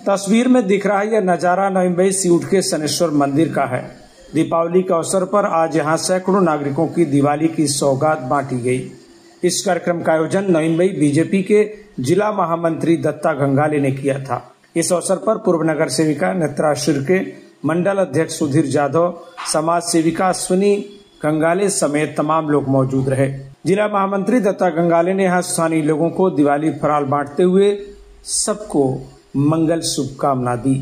तस्वीर में दिख रहा यह नजारा नवी मुंबई सीउट के शनेश्वर मंदिर का है। दीपावली के अवसर पर आज यहां सैकड़ों नागरिकों की दिवाली की सौगात बांटी गई। इस कार्यक्रम का आयोजन नवी मुंबई बीजेपी के जिला महामंत्री दत्ता गंगाले ने किया था। इस अवसर पर पूर्व नगर सेविका नेत्रा शिर्के, मंडल अध्यक्ष सुधीर जाधव, समाज सेविका अश्विनी गंगाले समेत तमाम लोग मौजूद रहे। जिला महामंत्री दत्ता गंगाले ने यहाँ स्थानीय लोगों को दिवाली फराल बांटते हुए सबको मंगल शुभकामना दी।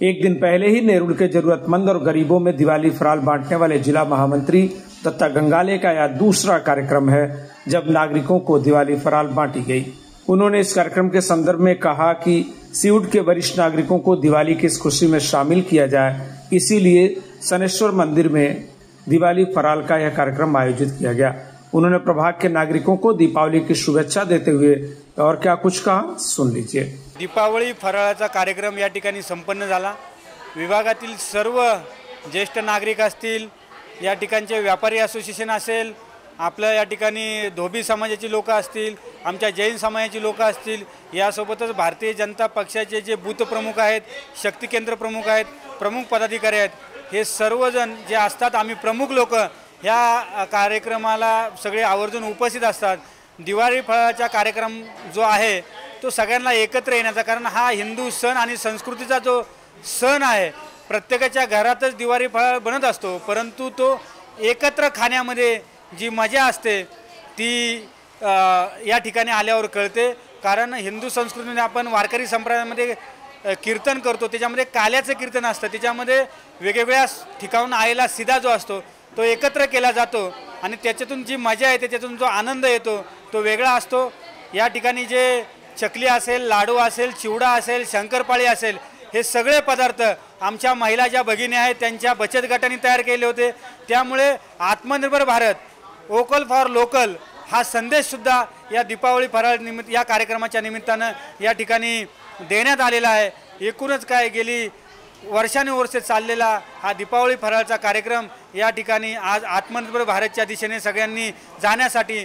एक दिन पहले ही नेरुल के जरूरतमंद और गरीबों में दिवाली फराल बांटने वाले जिला महामंत्री दत्ता गंगाले का यह दूसरा कार्यक्रम है जब नागरिकों को दिवाली फराल बांटी गई। उन्होंने इस कार्यक्रम के संदर्भ में कहा कि सीउट के वरिष्ठ नागरिकों को दिवाली की इस खुशी में शामिल किया जाए, इसीलिए शनेश्वर मंदिर में दिवाली फराल का यह कार्यक्रम आयोजित किया गया। उन्होंने प्रभाग के नागरिकों को दीपावली की शुभेच्छा देते हुए और क्या कुछ कहा, सुन लीजिए। दीपावली फराळाचा कार्यक्रम या ठिकाणी संपन्न झाला। विभागातील सर्व ज्येष्ठ नागरिक असतील, या ठिकाणचे व्यापारी असोसिएशन असेल, आपल्या या ठिकाणी धोबी समाजाची लोक असतील, आमच्या जैन समाजाची लोक असतील, यासोबतच भारतीय जनता पक्षाचे जे बूथ प्रमुख आहेत, शक्ती केंद्र प्रमुख आहेत, प्रमुख पदाधिकारी आहेत, हे सर्वजण जे असतात, आम्ही प्रमुख लोक या कार्यक्रमाला सगळे आवर्जून उपस्थित असतात। दिवाळी फराळाचा कार्यक्रम जो आहे तो सगळ्यांना एकत्र येण्याचा, कारण हा हिंदू सण आणि संस्कृतीचा जो सण आहे, प्रत्येकाच्या घरातच दिवाळी फराळ बनत असतो, परंतु तो एकत्र खाण्यामध्ये जी मजा असते ती या ठिकाणी आल्यावर कळते। कारण हिंदू संस्कृतीमध्ये आपण वारकरी संप्रदायामध्ये कीर्तन करतो, त्याच्यामध्ये काल्याचं कीर्तन असतं, त्याच्यामध्ये वेगवेगळ्या ठिकाणून आलेला सिदा जो असतो तो एकत्र केला जातो आणि त्याच्यातून जी मजा येते, त्याच्यातून जो आनंद येतो तो वेगळा असतो। या ठिकाणी जे चकली असेल, लाडू असेल, चिवडा असेल, शंकरपाळी असेल, हे सगळे पदार्थ आमच्या महिला ज्या भगिनी आहेत त्यांच्या बचत गटांनी तयार केले होते। त्यामुळे आत्मनिर्भर भारत, वोकल फॉर लोकल हा संदेश सुद्धा या दीपावली फराळ निमित्त या कार्यक्रमाच्या निमित्तानं या ठिकाणी देण्यात आलेला आहे। एकूणच काय गेली वर्षानुवर्षे चाललेला हा दीपावली फराळाचा कार्यक्रम या ठिकाणी आज आत्मनिर्भर भारतच्या दिशेने सगळ्यांनी जाण्यासाठी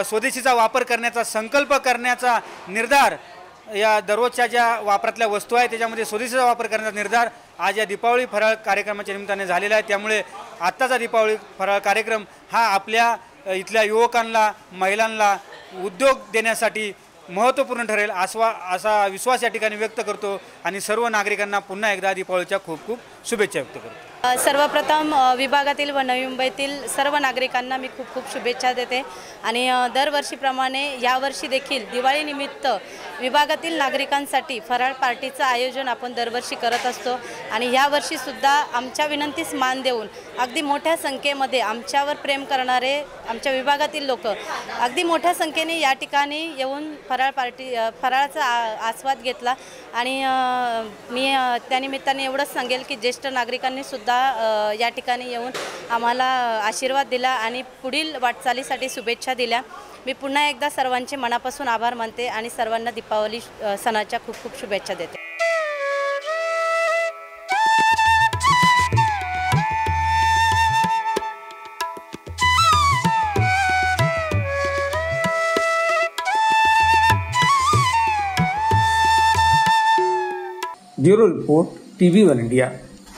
स्वदेशीचा वापर करण्याचा संकल्प करण्याचा निर्धार, या दररोजच्या ज्या वापरातल्या वस्तू आहेत त्याच्यामध्ये स्वदेशीचा वापर करण्याचा निर्धार आज या दीपावली फराळ कार्यक्रमाच्या निमित्ताने झालेला आहे। त्यामुळे आत्ताचा दीपावली फराळ कार्यक्रम हा आपल्या इथल्या युवकांना, महिलांना उद्योग देण्यासाठी महत्त्वपूर्ण ठरेल असा विश्वास या ठिकाणी व्यक्त करतो आणि सर्व नागरिकांना पुन्हा एकदा दीपावलीच्या खूप खूप शुभेच्छा व्यक्त करतो। सर्वप्रथम विभागातील व नवी मुंबईतील सर्व नागरिकांना मी खूप खूप शुभेच्छा देते आणि दरवर्षीप्रमाणे यावर्षी देखील दिवाळीनिमित्त विभागातील नागरिकांसाठी फराळ पार्टीचं आयोजन आपण दरवर्षी करत असतो आणि यावर्षी सुद्धा आमच्या विनंतीस मान देऊन अगदी मोठ्या संख्येमध्ये आमच्यावर प्रेम करणारे आमच्या विभागातील लोक अगदी मोठ्या संख्येने या ठिकाणी येऊन फराळाचा आस्वाद घेतला आणि मी त्यानिमित्ताने एवढंच सांगेल की ज्येष्ठ नागरिकांनी सुद्धा या ठिकाणी येऊन आम्हाला आशीर्वाद दिला आणि पुढील वाटचालीसाठी शुभेच्छा दिल्या। मी पुन्हा एकदा सर्वांचे मनापासून आभार मानते आणि सर्वांना दीपावली सणाच्या खूप खूप शुभेच्छा देते। Bureau report, TV1 India.